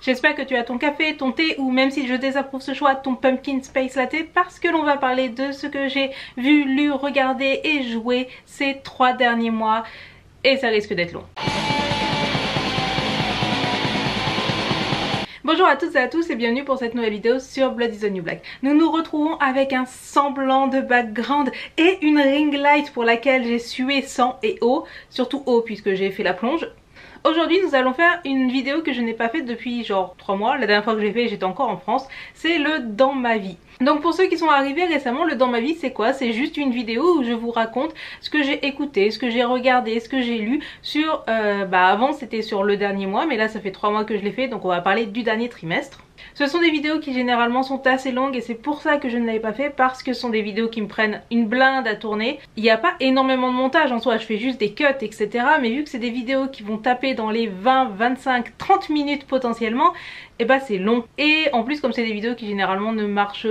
J'espère que tu as ton café, ton thé ou même si je désapprouve ce choix, ton pumpkin spice latte parce que l'on va parler de ce que j'ai vu, lu, regardé et joué ces 3 derniers mois et ça risque d'être long. Bonjour à toutes et à tous et bienvenue pour cette nouvelle vidéo sur Blood is the New Black. Nous nous retrouvons avec un semblant de background et une ring light pour laquelle j'ai sué sang et eau, surtout eau puisque j'ai fait la plonge. Aujourd'hui nous allons faire une vidéo que je n'ai pas faite depuis genre 3 mois, la dernière fois que je l'ai fait j'étais encore en France, c'est le dans ma vie. Donc pour ceux qui sont arrivés récemment, le dans ma vie c'est quoi? C'est juste une vidéo où je vous raconte ce que j'ai écouté, ce que j'ai regardé, ce que j'ai lu sur, avant c'était sur le dernier mois mais là ça fait 3 mois que je l'ai fait donc on va parler du dernier trimestre. Ce sont des vidéos qui généralement sont assez longues et c'est pour ça que je ne l'avais pas fait parce que ce sont des vidéos qui me prennent une blinde à tourner. Il n'y a pas énormément de montage en soi, je fais juste des cuts etc. Mais vu que c'est des vidéos qui vont taper dans les 20, 25, 30 minutes potentiellement, et bah c'est long. Et en plus comme c'est des vidéos qui généralement ne marchent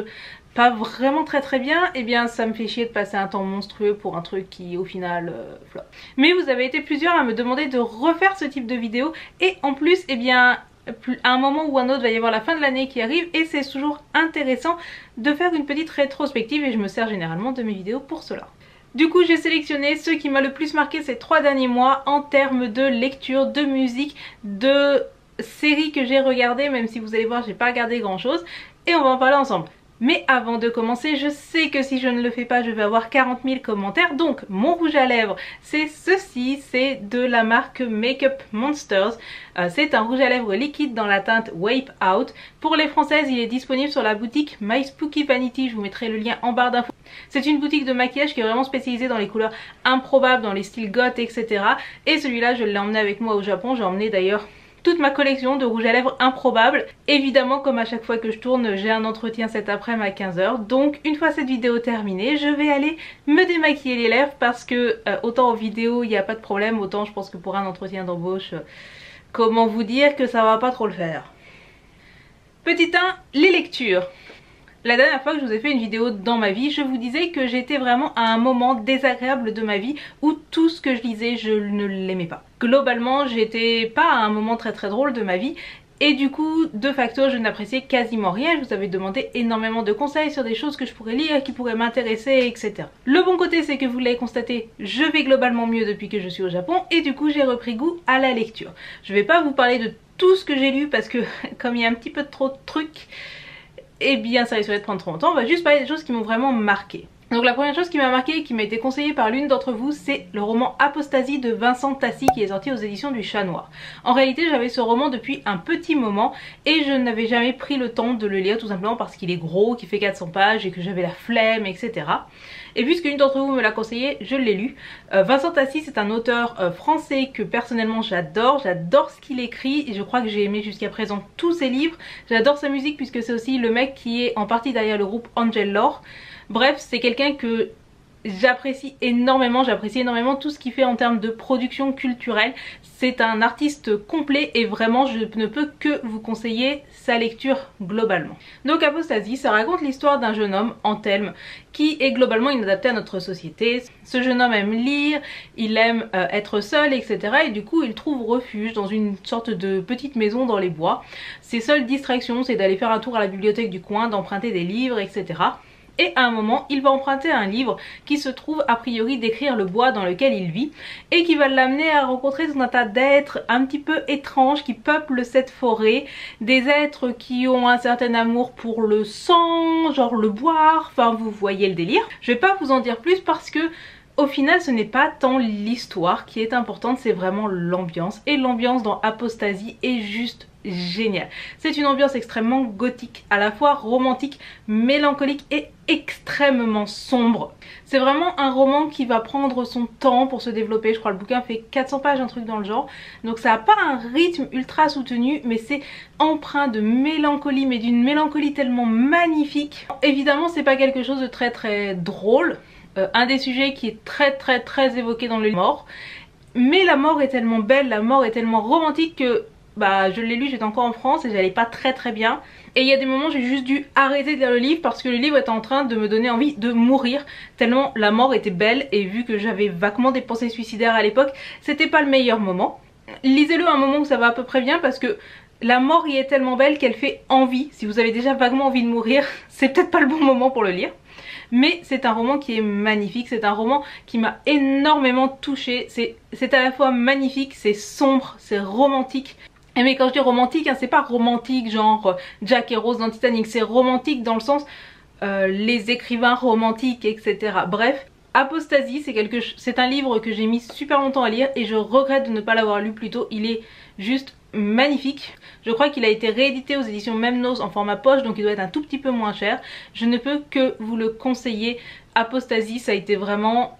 pas vraiment très bien, et bien ça me fait chier de passer un temps monstrueux pour un truc qui au final flop. Mais vous avez été plusieurs à me demander de refaire ce type de vidéo et en plus à un moment ou un autre va y avoir la fin de l'année qui arrive et c'est toujours intéressant de faire une petite rétrospective et je me sers généralement de mes vidéos pour cela. Du coup j'ai sélectionné ce qui m'a le plus marqué ces 3 derniers mois en termes de lecture, de musique, de séries que j'ai regardées, même si vous allez voir j'ai pas regardé grand chose et on va en parler ensemble. Mais avant de commencer, je sais que si je ne le fais pas, je vais avoir 40 000 commentaires. Donc, mon rouge à lèvres, c'est ceci, c'est de la marque Makeup Monsters. C'est un rouge à lèvres liquide dans la teinte Wipe Out. Pour les françaises, il est disponible sur la boutique My Spooky Vanity. Je vous mettrai le lien en barre d'infos. C'est une boutique de maquillage qui est vraiment spécialisée dans les couleurs improbables, dans les styles goth, etc. Et celui-là, je l'ai emmené avec moi au Japon. J'ai emmené d'ailleurs toute ma collection de rouge à lèvres improbables. Évidemment comme à chaque fois que je tourne j'ai un entretien cet après-midi à 15 h. Donc une fois cette vidéo terminée je vais aller me démaquiller les lèvres parce que autant en vidéo il n'y a pas de problème, autant je pense que pour un entretien d'embauche comment vous dire que ça va pas trop le faire. Petit 1, les lectures. La dernière fois que je vous ai fait une vidéo dans ma vie, je vous disais que j'étais vraiment à un moment désagréable de ma vie où tout ce que je lisais, je ne l'aimais pas. Globalement, j'étais pas à un moment très drôle de ma vie et du coup, de facto, je n'appréciais quasiment rien. Je vous avais demandé énormément de conseils sur des choses que je pourrais lire, qui pourraient m'intéresser, etc. Le bon côté, c'est que vous l'avez constaté, je vais globalement mieux depuis que je suis au Japon et du coup, j'ai repris goût à la lecture. Je vais pas vous parler de tout ce que j'ai lu parce que comme il y a un petit peu trop de trucs, eh bien ça risquerait de prendre trop longtemps, on va juste parler des choses qui m'ont vraiment marqué. Donc la première chose qui m'a marqué et qui m'a été conseillée par l'une d'entre vous, c'est le roman Apostasie de Vincent Tassi qui est sorti aux éditions du Chat Noir. En réalité j'avais ce roman depuis un petit moment et je n'avais jamais pris le temps de le lire tout simplement parce qu'il est gros, qu'il fait 400 pages et que j'avais la flemme, etc. Et puisque l'une d'entre vous me l'a conseillé, je l'ai lu. Vincent Tassi c'est un auteur français que personnellement j'adore ce qu'il écrit et je crois que j'ai aimé jusqu'à présent tous ses livres. J'adore sa musique puisque c'est aussi le mec qui est en partie derrière le groupe Angel Lore. Bref, c'est quelqu'un que j'apprécie énormément tout ce qu'il fait en termes de production culturelle. C'est un artiste complet et vraiment je ne peux que vous conseiller sa lecture globalement. Donc Apostasie, ça raconte l'histoire d'un jeune homme, Anthelme, qui est globalement inadapté à notre société. Ce jeune homme aime lire, il aime être seul, etc. Et du coup il trouve refuge dans une sorte de petite maison dans les bois. Ses seules distractions c'est d'aller faire un tour à la bibliothèque du coin, d'emprunter des livres, etc. Et à un moment, il va emprunter un livre qui se trouve a priori décrire le bois dans lequel il vit et qui va l'amener à rencontrer tout un tas d'êtres un petit peu étranges qui peuplent cette forêt, des êtres qui ont un certain amour pour le sang, genre le boire, enfin vous voyez le délire. Je vais pas vous en dire plus parce que au final ce n'est pas tant l'histoire qui est importante, c'est vraiment l'ambiance. Et l'ambiance dans Apostasie est juste géniale. C'est une ambiance extrêmement gothique, à la fois romantique, mélancolique et extrêmement sombre. C'est vraiment un roman qui va prendre son temps pour se développer. Je crois le bouquin fait 400 pages, un truc dans le genre. Donc ça n'a pas un rythme ultra soutenu, mais c'est empreint de mélancolie, mais d'une mélancolie tellement magnifique. Évidemment c'est pas quelque chose de très drôle. Un des sujets qui est très évoqué dans le livre, mort. Mais la mort est tellement belle, la mort est tellement romantique que je l'ai lu, j'étais encore en France et j'allais pas très bien. Et il y a des moments j'ai juste dû arrêter de lire le livre parce que le livre était en train de me donner envie de mourir tellement la mort était belle et vu que j'avais vaguement des pensées suicidaires à l'époque, c'était pas le meilleur moment. Lisez-le à un moment où ça va à peu près bien parce que la mort y est tellement belle qu'elle fait envie. Si vous avez déjà vaguement envie de mourir, c'est peut-être pas le bon moment pour le lire. Mais c'est un roman qui est magnifique, c'est un roman qui m'a énormément touchée. C'est à la fois magnifique, c'est sombre, c'est romantique. Et mais quand je dis romantique, hein, c'est pas romantique genre Jack et Rose dans Titanic, c'est romantique dans le sens les écrivains romantiques, etc. Bref, Apostasie, c'est un livre que j'ai mis super longtemps à lire et je regrette de ne pas l'avoir lu plus tôt. Il est juste magnifique. Je crois qu'il a été réédité aux éditions Memnos en format poche, donc il doit être un tout petit peu moins cher. Je ne peux que vous le conseiller. Apostasie, ça a été vraiment,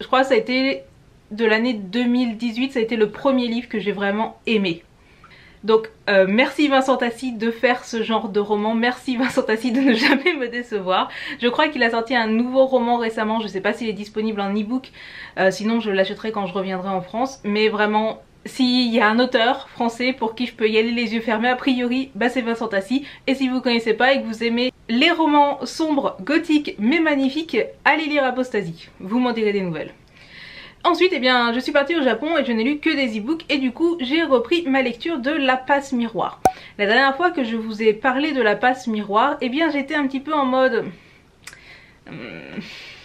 je crois que ça a été de l'année 2018, ça a été le premier livre que j'ai vraiment aimé. Donc merci Vincent Tassi de faire ce genre de roman, merci Vincent Tassi de ne jamais me décevoir. Je crois qu'il a sorti un nouveau roman récemment, je sais pas s'il est disponible en e-book, sinon je l'achèterai quand je reviendrai en France. Mais vraiment, s'il y a un auteur français pour qui je peux y aller les yeux fermés, a priori, bah c'est Vincent Tassi. Et si vous connaissez pas et que vous aimez les romans sombres, gothiques mais magnifiques, allez lire Apostasie, vous m'en direz des nouvelles. Ensuite, eh bien, je suis partie au Japon et je n'ai lu que des e-books et du coup, j'ai repris ma lecture de La Passe Miroir. La dernière fois que je vous ai parlé de La Passe Miroir, eh bien, j'étais un petit peu en mode...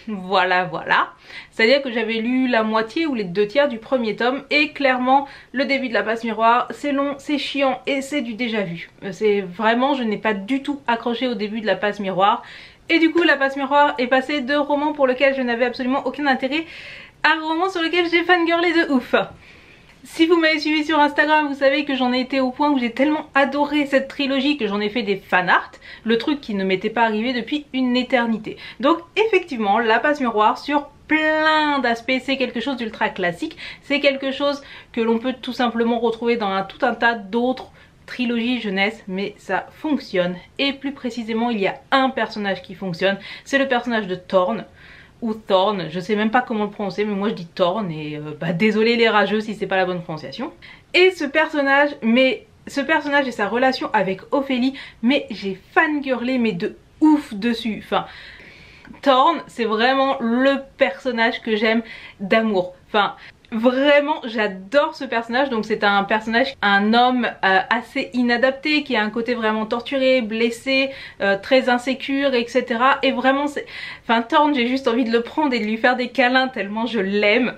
voilà. C'est-à-dire que j'avais lu la moitié ou les 2/3 du premier tome et clairement, le début de La Passe Miroir, c'est long, c'est chiant et c'est du déjà vu. C'est vraiment, je n'ai pas du tout accroché au début de La Passe Miroir. Et du coup, La Passe Miroir est passée de romans pour lesquels je n'avais absolument aucun intérêt un roman sur lequel j'ai fangirlé de ouf. Si vous m'avez suivi sur Instagram, vous savez que j'en ai été au point où j'ai tellement adoré cette trilogie que j'en ai fait des fanarts, le truc qui ne m'était pas arrivé depuis une éternité. Donc effectivement, La Passe Miroir sur plein d'aspects, c'est quelque chose d'ultra classique, c'est quelque chose que l'on peut tout simplement retrouver dans tout un tas d'autres trilogie jeunesse, mais ça fonctionne. Et plus précisément, il y a un personnage qui fonctionne, c'est le personnage de Thorn, ou Thorn, je sais même pas comment le prononcer, mais moi je dis Thorn et désolé les rageux si c'est pas la bonne prononciation. Et ce personnage et sa relation avec Ophélie, mais j'ai fangirlé mais de ouf dessus. Enfin, Thorn, c'est vraiment le personnage que j'aime d'amour. Enfin, vraiment j'adore ce personnage. Donc c'est un personnage, un homme assez inadapté, qui a un côté vraiment torturé, blessé, très insécure, etc. Et vraiment c'est... Enfin Thorn, j'ai juste envie de le prendre et de lui faire des câlins tellement je l'aime.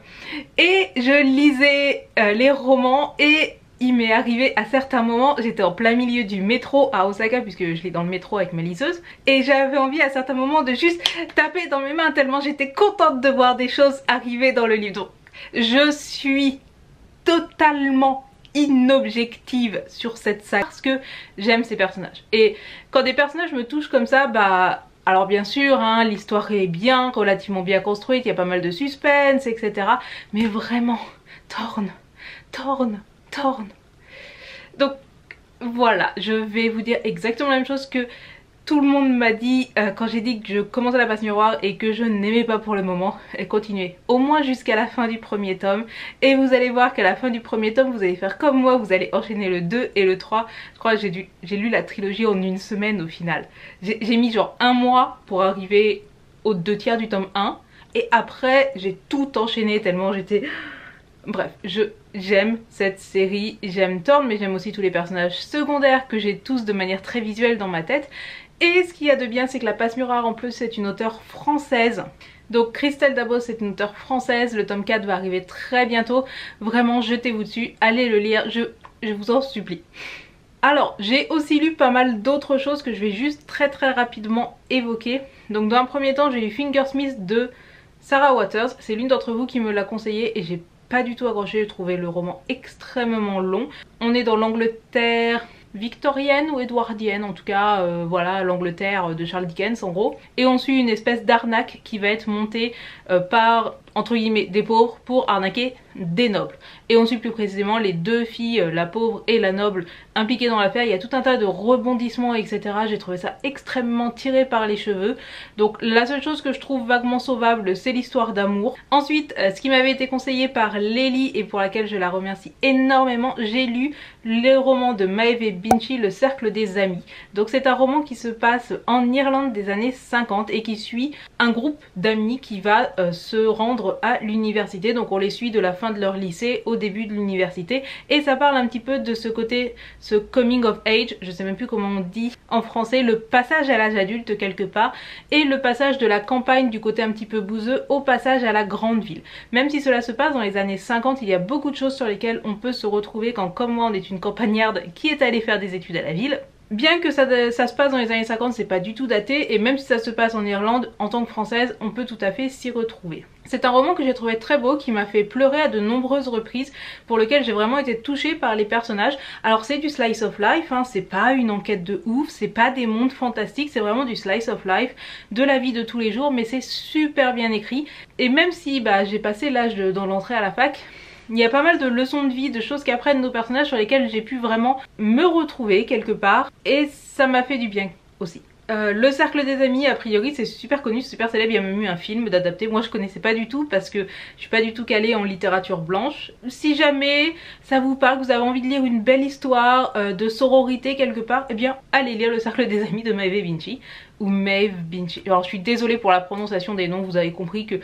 Et je lisais les romans et... il m'est arrivé à certains moments, j'étais en plein milieu du métro à Osaka puisque je lis dans le métro avec ma liseuse, et j'avais envie à certains moments de juste taper dans mes mains tellement j'étais contente de voir des choses arriver dans le livre. Donc, je suis totalement inobjective sur cette saga parce que j'aime ces personnages. Et quand des personnages me touchent comme ça, bah... alors bien sûr, hein, l'histoire est bien, relativement bien construite, il y a pas mal de suspense, etc. Mais vraiment, Thorn. Donc voilà, je vais vous dire exactement la même chose que tout le monde m'a dit quand j'ai dit que je commençais La Passe Miroir et que je n'aimais pas pour le moment. Et continuez au moins jusqu'à la fin du premier tome et vous allez voir qu'à la fin du premier tome vous allez faire comme moi, vous allez enchaîner le 2 et le 3. Je crois que j'ai lu la trilogie en une semaine au final. J'ai mis genre un mois pour arriver aux 2/3 du tome 1 et après j'ai tout enchaîné tellement j'étais... Bref, j'aime cette série, j'aime Thorn mais j'aime aussi tous les personnages secondaires que j'ai tous de manière très visuelle dans ma tête. Et ce qu'il y a de bien, c'est que La Passe Miroir en plus c'est une auteure française. Donc Christelle Dabos c'est une auteure française, le tome 4 va arriver très bientôt. Vraiment jetez-vous dessus, allez le lire, je vous en supplie. Alors j'ai aussi lu pas mal d'autres choses que je vais juste très rapidement évoquer. Donc dans un premier temps j'ai lu Fingersmith de Sarah Waters, c'est l'une d'entre vous qui me l'a conseillé et j'ai pas du tout accroché, j'ai trouvé le roman extrêmement long. On est dans l'Angleterre victorienne ou édouardienne, en tout cas voilà, l'Angleterre de Charles Dickens en gros. Et on suit une espèce d'arnaque qui va être montée par, entre guillemets, des pauvres pour arnaquer des nobles. Et on suit plus précisément les deux filles, la pauvre et la noble, impliquées dans l'affaire. Il y a tout un tas de rebondissements, etc. J'ai trouvé ça extrêmement tiré par les cheveux. Donc la seule chose que je trouve vaguement sauvable, c'est l'histoire d'amour. Ensuite, ce qui m'avait été conseillé par Lélie et pour laquelle je la remercie énormément, j'ai lu le roman de Maeve Binchy, Le Cercle des Amis. Donc c'est un roman qui se passe en Irlande des années 50 et qui suit un groupe d'amis qui va se rendre rejoindre à l'université. Donc on les suit de la fin de leur lycée au début de l'université et ça parle un petit peu de ce côté, ce coming of age, je sais même plus comment on dit en français, le passage à l'âge adulte quelque part et le passage de la campagne du côté un petit peu bouseux au passage à la grande ville. Même si cela se passe dans les années 50, il y a beaucoup de choses sur lesquelles on peut se retrouver quand comme moi on est une campagnarde qui est allée faire des études à la ville. Bien que ça se passe dans les années 50, c'est pas du tout daté et même si ça se passe en Irlande, en tant que française, on peut tout à fait s'y retrouver. C'est un roman que j'ai trouvé très beau, qui m'a fait pleurer à de nombreuses reprises, pour lequel j'ai vraiment été touchée par les personnages. Alors c'est du slice of life, hein, c'est pas une enquête de ouf, c'est pas des mondes fantastiques, c'est vraiment du slice of life, de la vie de tous les jours, mais c'est super bien écrit. Et même si j'ai passé l'âge dans l'entrée à la fac, il y a pas mal de leçons de vie, de choses qu'apprennent nos personnages sur lesquelles j'ai pu vraiment me retrouver quelque part et ça m'a fait du bien aussi. Le cercle des amis, a priori c'est super connu, super célèbre, il y a même eu un film d'adapté. Moi je connaissais pas du tout parce que je suis pas du tout calée en littérature blanche. Si jamais ça vous parle, que vous avez envie de lire une belle histoire de sororité quelque part, eh bien allez lire le cercle des amis de Maeve Binchy ou Maeve Binchy. Alors je suis désolée pour la prononciation des noms, vous avez compris que...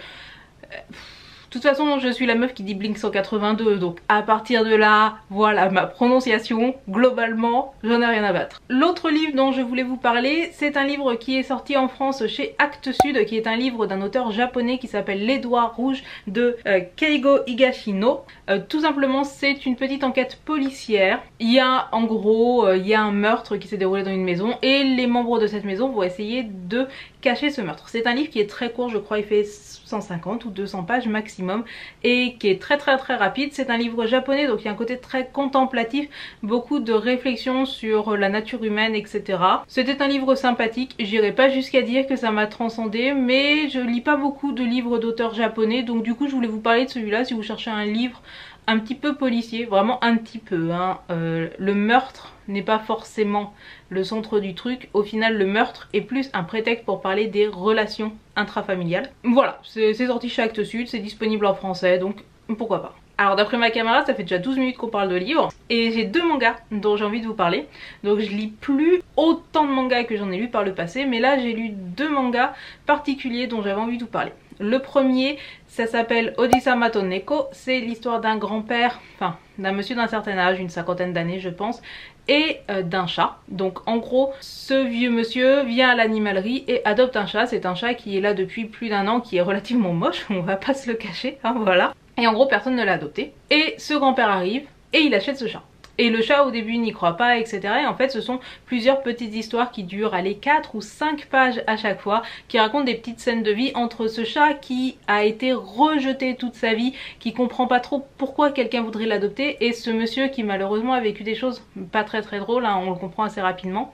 De toute façon, je suis la meuf qui dit Blink 182, donc à partir de là, voilà ma prononciation, globalement, j'en ai rien à battre. L'autre livre dont je voulais vous parler, c'est un livre qui est sorti en France chez Actes Sud, qui est un livre d'un auteur japonais qui s'appelle Les Doigts Rouges de Keigo Higashino. Tout simplement, c'est une petite enquête policière. Il y a en gros, il y a un meurtre qui s'est déroulé dans une maison et les membres de cette maison vont essayer de cacher ce meurtre. C'est un livre qui est très court, je crois il fait 150 ou 200 pages maximum et qui est très rapide. C'est un livre japonais donc il y a un côté très contemplatif, beaucoup de réflexions sur la nature humaine, etc. C'était un livre sympathique, j'irai pas jusqu'à dire que ça m'a transcendé, mais je lis pas beaucoup de livres d'auteurs japonais, donc du coup je voulais vous parler de celui-là si vous cherchez un livre un petit peu policier, vraiment un petit peu, hein. Le meurtre n'est pas forcément le centre du truc, au final le meurtre est plus un prétexte pour parler des relations intrafamiliales. Voilà, c'est sorti chez Actes Sud, c'est disponible en français, donc pourquoi pas. Alors d'après ma camarade, ça fait déjà 12 minutes qu'on parle de livres et j'ai 2 mangas dont j'ai envie de vous parler. Donc je lis plus autant de mangas que j'en ai lu par le passé, mais là j'ai lu 2 mangas particuliers dont j'avais envie de vous parler. Le premier, ça s'appelle Odisama to Neko, c'est l'histoire d'un grand-père, enfin d'un monsieur d'un certain âge, une cinquantaine d'années je pense, et d'un chat. Donc en gros, ce vieux monsieur vient à l'animalerie et adopte un chat. C'est un chat qui est là depuis plus d'1 an, qui est relativement moche, on va pas se le cacher, hein, voilà. Et en gros personne ne l'a adopté. Et ce grand-père arrive et il achète ce chat. Et le chat au début n'y croit pas, etc. Et en fait ce sont plusieurs petites histoires qui durent allez 4 ou 5 pages à chaque fois, qui racontent des petites scènes de vie entre ce chat qui a été rejeté toute sa vie, qui comprend pas trop pourquoi quelqu'un voudrait l'adopter, et ce monsieur qui malheureusement a vécu des choses pas très drôles, hein, on le comprend assez rapidement,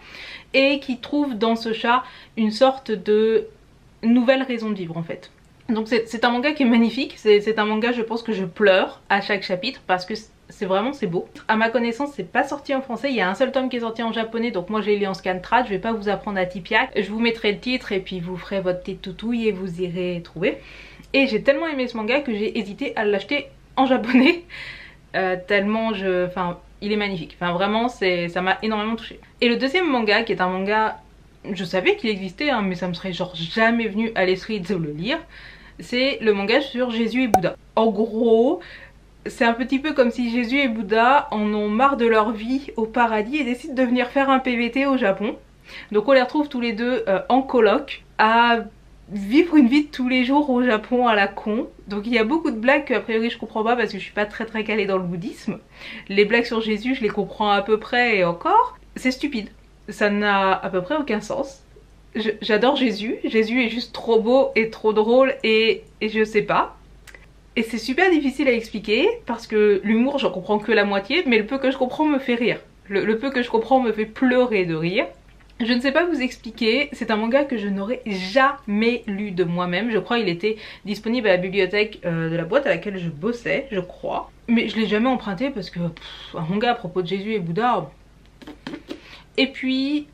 et qui trouve dans ce chat une sorte de nouvelle raison de vivre en fait. Donc c'est un manga qui est magnifique, c'est un manga je pense que je pleure à chaque chapitre parce que c'est beau. À ma connaissance c'est pas sorti en français, il y a un seul tome qui est sorti en japonais, donc moi j'ai lu en scan trad, je vais pas vous apprendre à Tipiak. Je vous mettrai le titre et puis vous ferez votre petite toutouille et vous irez trouver. Et j'ai tellement aimé ce manga que j'ai hésité à l'acheter en japonais, tellement enfin il est magnifique, enfin vraiment ça m'a énormément touchée. Et le deuxième manga qui est un manga, je savais qu'il existait hein, mais ça me serait genre jamais venu à l'esprit de le lire, c'est le manga sur Jésus et Bouddha. En gros, c'est un petit peu comme si Jésus et Bouddha en ont marre de leur vie au paradis et décident de venir faire un PVT au Japon. Donc on les retrouve tous les deux en coloc à vivre une vie de tous les jours au Japon à la con. Donc il y a beaucoup de blagues que a priori je comprends pas parce que je suis pas très calée dans le bouddhisme. Les blagues sur Jésus je les comprends à peu près et encore. C'est stupide, ça n'a à peu près aucun sens. J'adore Jésus, Jésus est juste trop beau et trop drôle et je sais pas. Et c'est super difficile à expliquer parce que l'humour j'en comprends que la moitié, mais le peu que je comprends me fait rire. Le peu que je comprends me fait pleurer de rire. Je ne sais pas vous expliquer, c'est un manga que je n'aurais jamais lu de moi-même. Je crois qu'il était disponible à la bibliothèque de la boîte à laquelle je bossais, je crois. Mais je l'ai jamais emprunté parce que un manga à propos de Jésus et Bouddha... Et puis...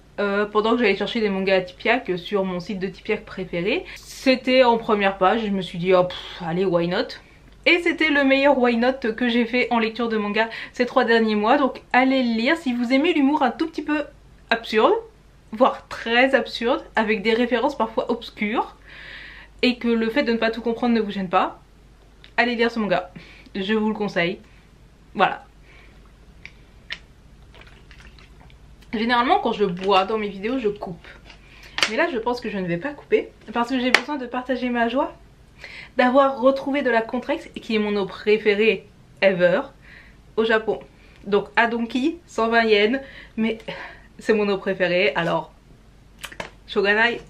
pendant que j'allais chercher des mangas à Tipiak sur mon site de Tipiak préféré, c'était en première page, je me suis dit oh allez why not. Et c'était le meilleur why not que j'ai fait en lecture de manga ces 3 derniers mois, donc allez le lire si vous aimez l'humour un tout petit peu absurde, voire très absurde, avec des références parfois obscures, et que le fait de ne pas tout comprendre ne vous gêne pas. allez lire ce manga, je vous le conseille. Voilà. Généralement quand je bois dans mes vidéos je coupe, mais là je pense que je ne vais pas couper parce que j'ai besoin de partager ma joie d'avoir retrouvé de la Contrex qui est mon eau préférée ever au Japon. Donc à Donki, 120 yens, mais c'est mon eau préférée, alors Shoganai,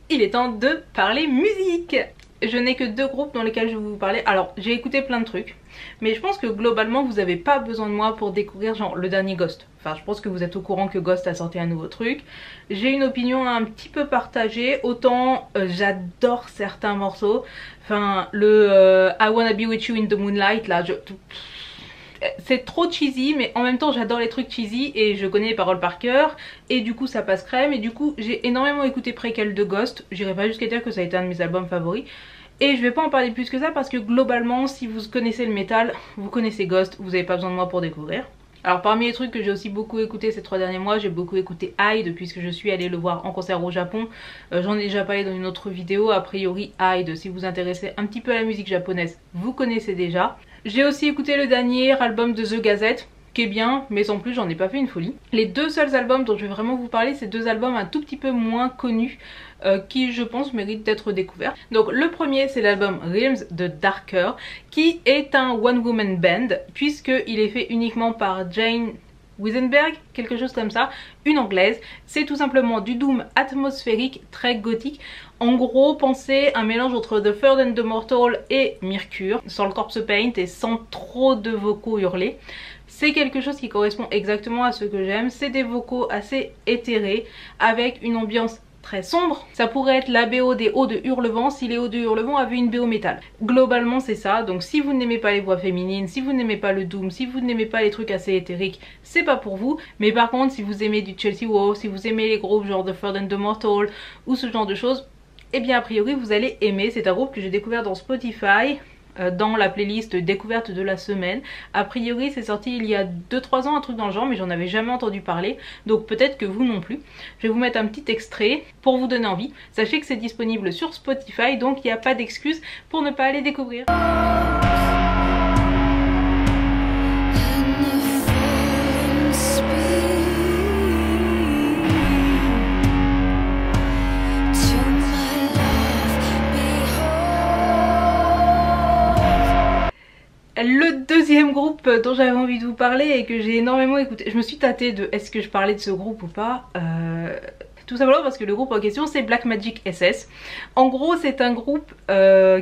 il est temps de parler musique. Je n'ai que 2 groupes dans lesquels je vais vous parler. Alors j'ai écouté plein de trucs, mais je pense que globalement vous n'avez pas besoin de moi pour découvrir genre le dernier Ghost. Enfin je pense que vous êtes au courant que Ghost a sorti un nouveau truc. J'ai une opinion un petit peu partagée. Autant j'adore certains morceaux. Enfin le I Wanna Be With You in the Moonlight là, c'est trop cheesy, mais en même temps j'adore les trucs cheesy et je connais les paroles par cœur et du coup ça passe crème. Et du coup j'ai énormément écouté Préquel de Ghost. J'irai pas jusqu'à dire que ça a été un de mes albums favoris, et je vais pas en parler plus que ça parce que globalement si vous connaissez le métal, vous connaissez Ghost, vous avez pas besoin de moi pour découvrir. Alors parmi les trucs que j'ai aussi beaucoup écouté ces 3 derniers mois, j'ai beaucoup écouté Hyde puisque je suis allée le voir en concert au Japon. J'en ai déjà parlé dans une autre vidéo. A priori Hyde, si vous vous intéressez un petit peu à la musique japonaise, vous connaissez déjà. J'ai aussi écouté le dernier album de The Gazette qui est bien, mais sans plus j'en ai pas fait une folie. Les 2 seuls albums dont je vais vraiment vous parler, c'est 2 albums un tout petit peu moins connus qui je pense méritent d'être découverts. Donc le premier c'est l'album Realms de Darker qui est un one woman band puisqu'il est fait uniquement par Jane Weisenberg, quelque chose comme ça, une anglaise. C'est tout simplement du doom atmosphérique très gothique. En gros, pensez un mélange entre The Third and the Mortal et Mercure, sans le corpse paint et sans trop de vocaux hurlés. C'est quelque chose qui correspond exactement à ce que j'aime. C'est des vocaux assez éthérés avec une ambiance très sombre. Ça pourrait être la BO des Hauts de Hurlevent si les Hauts de Hurlevent avaient une BO métal. Globalement c'est ça, donc si vous n'aimez pas les voix féminines, si vous n'aimez pas le doom, si vous n'aimez pas les trucs assez éthériques, c'est pas pour vous. Mais par contre si vous aimez du Chelsea Wolf, si vous aimez les groupes genre The Third and the Mortal ou ce genre de choses, eh bien a priori vous allez aimer. C'est un groupe que j'ai découvert dans Spotify, dans la playlist découverte de la semaine. A priori c'est sorti il y a 2-3 ans, un truc dans le genre, mais j'en avais jamais entendu parler, donc peut-être que vous non plus. Je vais vous mettre un petit extrait pour vous donner envie. Sachez que c'est disponible sur Spotify, donc il n'y a pas d'excuse pour ne pas aller découvrir. Le deuxième groupe dont j'avais envie de vous parler et que j'ai énormément écouté, je me suis tâtée de est-ce que je parlais de ce groupe ou pas, tout simplement parce que le groupe en question c'est Black Magic SS. En gros c'est un groupe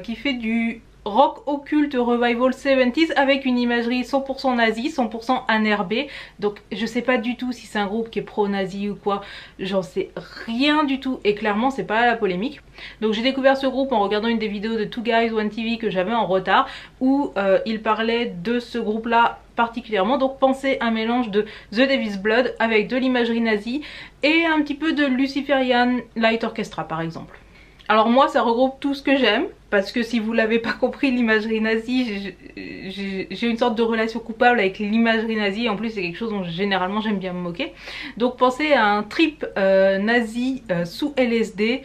qui fait du rock occulte revival 70s avec une imagerie 100% nazie, 100% NRB. Donc je sais pas du tout si c'est un groupe qui est pro-nazi ou quoi, j'en sais rien du tout et clairement c'est pas la polémique. Donc j'ai découvert ce groupe en regardant une des vidéos de Two Guys One TV que j'avais en retard où il parlait de ce groupe là particulièrement. Donc pensez un mélange de The Devil's Blood avec de l'imagerie nazie et un petit peu de Luciferian Light Orchestra par exemple. Alors moi ça regroupe tout ce que j'aime, parce que si vous l'avez pas compris, l'imagerie nazie, j'ai une sorte de relation coupable avec l'imagerie nazie. En plus c'est quelque chose dont généralement j'aime bien me moquer. Donc pensez à un trip nazi sous LSD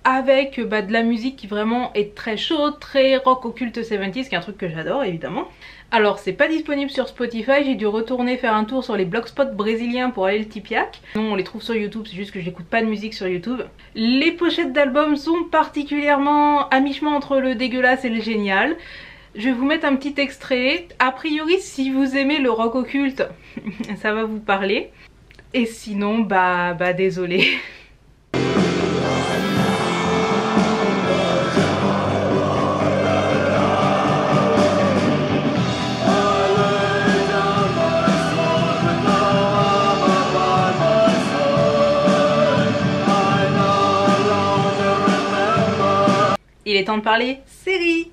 avec de la musique qui vraiment est très chaude, très rock occulte 70s, qui est un truc que j'adore évidemment. Alors c'est pas disponible sur Spotify, j'ai dû retourner faire un tour sur les blogspots brésiliens pour aller le tipiac. Non, on les trouve sur YouTube, c'est juste que j'écoute pas de musique sur YouTube. Les pochettes d'albums sont particulièrement à mi-chemin entre le dégueulasse et le génial. Je vais vous mettre un petit extrait. A priori si vous aimez le rock occulte, ça va vous parler. Et sinon bah désolé. Il est temps de parler série,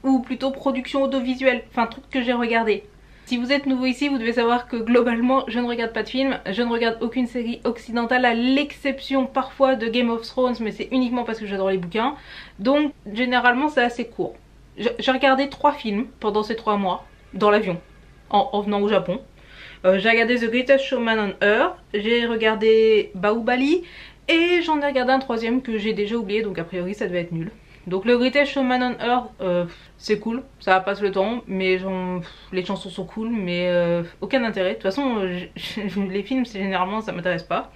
ou plutôt production audiovisuelle, enfin truc que j'ai regardé. Si vous êtes nouveau ici, vous devez savoir que globalement je ne regarde pas de films, je ne regarde aucune série occidentale à l'exception parfois de Game of Thrones, mais c'est uniquement parce que j'adore les bouquins. Donc généralement c'est assez court. J'ai regardé 3 films pendant ces 3 mois, dans l'avion, en venant au Japon. J'ai regardé The Greatest Showman on Earth, j'ai regardé Bahubali, et j'en ai regardé un 3e que j'ai déjà oublié, donc a priori ça devait être nul. Donc le Greatest Showman on Earth, c'est cool, ça passe le temps, mais les chansons sont cool, mais aucun intérêt. De toute façon, les films, généralement, ça m'intéresse pas.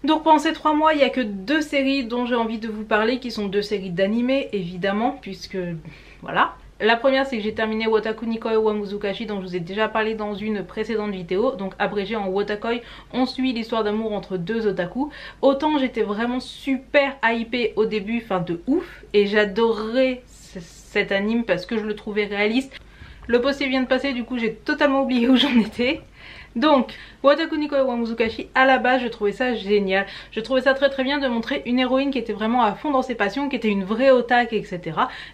Donc pendant ces 3 mois, il n'y a que 2 séries dont j'ai envie de vous parler, qui sont 2 séries d'animé, évidemment, puisque voilà. La première, c'est que j'ai terminé Wotaku Nikoi wa Muzukashi, dont je vous ai déjà parlé dans une précédente vidéo. Donc abrégé en Wotakoi, on suit l'histoire d'amour entre 2 otaku. Autant j'étais vraiment super hypée au début, enfin de ouf, et j'adorais cet anime parce que je le trouvais réaliste. Le postier vient de passer, du coup j'ai totalement oublié où j'en étais. Donc, Wotaku Nikoi wa Muzukashi, à la base je trouvais ça génial. Je trouvais ça très bien de montrer une héroïne qui était vraiment à fond dans ses passions, qui était une vraie otaku, etc.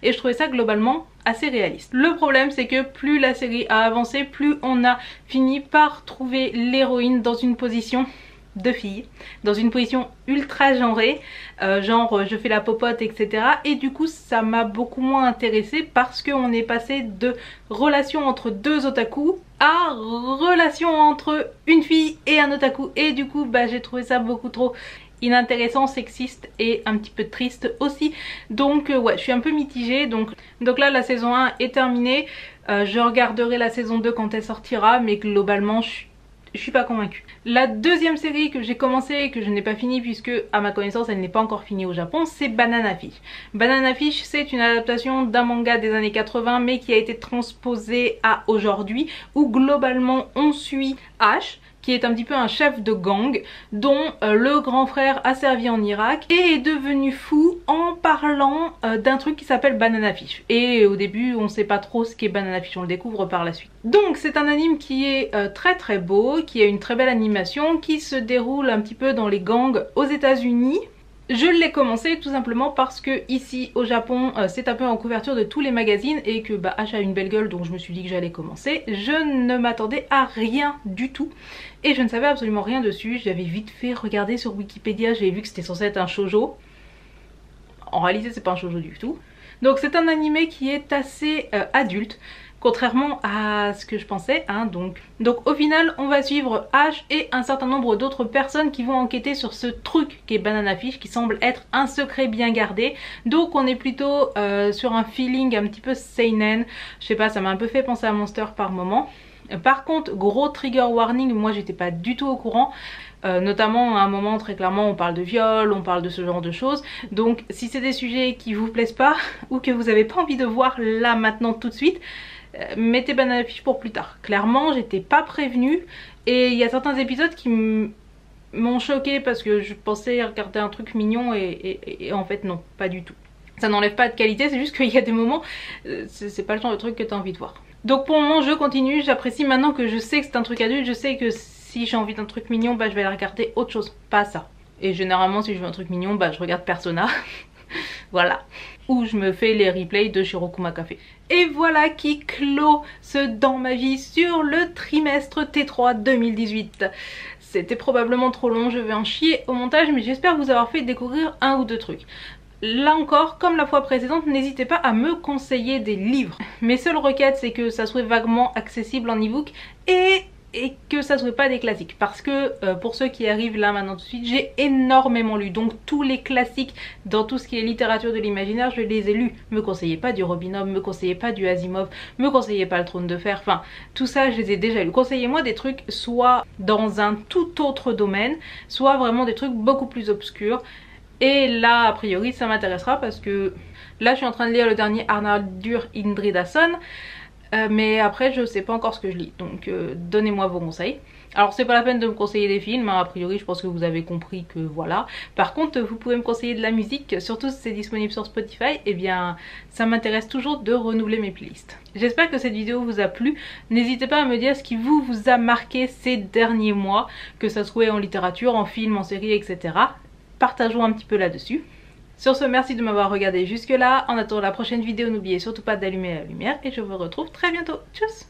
Et je trouvais ça globalement assez réaliste. Le problème, c'est que plus la série a avancé, plus on a fini par trouver l'héroïne dans une position de fille, dans une position ultra genrée, genre je fais la popote, etc. Et du coup ça m'a beaucoup moins intéressée parce qu'on est passé de relation entre 2 otaku à relation entre une fille et un otaku, et du coup bah j'ai trouvé ça beaucoup trop inintéressant, sexiste et un petit peu triste aussi. Donc ouais, je suis un peu mitigée. Donc là la saison 1 est terminée, je regarderai la saison 2 quand elle sortira, mais globalement je suis pas convaincue. La deuxième série que j'ai commencé et que je n'ai pas fini, puisque à ma connaissance elle n'est pas encore finie au Japon, c'est Banana Fish. Banana Fish, c'est une adaptation d'un manga des années 80 mais qui a été transposé à aujourd'hui, où globalement on suit Ash, qui est un petit peu un chef de gang dont le grand frère a servi en Irak et est devenu fou en parlant d'un truc qui s'appelle Banana Fish. Et au début on sait pas trop ce qu'est Banana Fish, on le découvre par la suite. Donc c'est un anime qui est très beau, qui a une très belle animation, qui se déroule un petit peu dans les gangs aux États-Unis. Je l'ai commencé tout simplement parce que ici au Japon c'est un peu en couverture de tous les magazines et que bah H a une belle gueule, donc je me suis dit que j'allais commencer. Je ne m'attendais à rien du tout et je ne savais absolument rien dessus. J'avais vite fait regarder sur Wikipédia, j'avais vu que c'était censé être un shoujo. En réalité c'est pas un shoujo du tout. Donc c'est un animé qui est assez adulte, contrairement à ce que je pensais, hein. Donc au final on va suivre Ash et un certain nombre d'autres personnes qui vont enquêter sur ce truc qui est Banana Fish, qui semble être un secret bien gardé. Donc on est plutôt sur un feeling un petit peu seinen, je sais pas, ça m'a un peu fait penser à Monster par moment. Par contre, gros trigger warning, moi j'étais pas du tout au courant. Notamment à un moment très clairement on parle de viol, on parle de ce genre de choses. Donc si c'est des sujets qui vous plaisent pas ou que vous avez pas envie de voir là maintenant tout de suite, mettez Banana Fish pour plus tard. Clairement j'étais pas prévenue et il y a certains épisodes qui m'ont choquée parce que je pensais regarder un truc mignon et en fait non, pas du tout. Ça n'enlève pas de qualité, c'est juste qu'il y a des moments, c'est pas le genre de truc que t'as envie de voir. Donc pour le moment je continue, j'apprécie maintenant que je sais que c'est un truc adulte, je sais que si j'ai envie d'un truc mignon, bah je vais regarder autre chose, pas ça. Et généralement si je veux un truc mignon, bah je regarde Persona. Voilà. Ou je me fais les replays de Shirokuma Café. Et voilà qui clôt ce Dans ma vie sur le trimestre T3 2018. C'était probablement trop long, je vais en chier au montage, mais j'espère vous avoir fait découvrir un ou deux trucs. Là encore, comme la fois précédente, n'hésitez pas à me conseiller des livres. Mes seules requêtes, c'est que ça soit vaguement accessible en e-book et que ça soit pas des classiques, parce que pour ceux qui arrivent là maintenant tout de suite, j'ai énormément lu, donc tous les classiques dans tout ce qui est littérature de l'imaginaire je les ai lus. Me conseillez pas du Robinhood, me conseillez pas du Asimov, me conseillez pas le Trône de Fer, enfin tout ça je les ai déjà lus. Conseillez-moi des trucs soit dans un tout autre domaine, soit vraiment des trucs beaucoup plus obscurs. Et là a priori ça m'intéressera parce que là je suis en train de lire le dernier Arnaldur Indridason. Mais après je sais pas encore ce que je lis, donc donnez-moi vos conseils. Alors c'est pas la peine de me conseiller des films, hein, a priori je pense que vous avez compris que voilà. Par contre vous pouvez me conseiller de la musique, surtout si c'est disponible sur Spotify, et bien ça m'intéresse toujours de renouveler mes playlists. J'espère que cette vidéo vous a plu, n'hésitez pas à me dire ce qui vous a marqué ces derniers mois, que ça soit en littérature, en film, en série, etc. Partageons un petit peu là-dessus. Sur ce, merci de m'avoir regardé jusque là. En attendant la prochaine vidéo, n'oubliez surtout pas d'allumer la lumière et je vous retrouve très bientôt. Tchuss!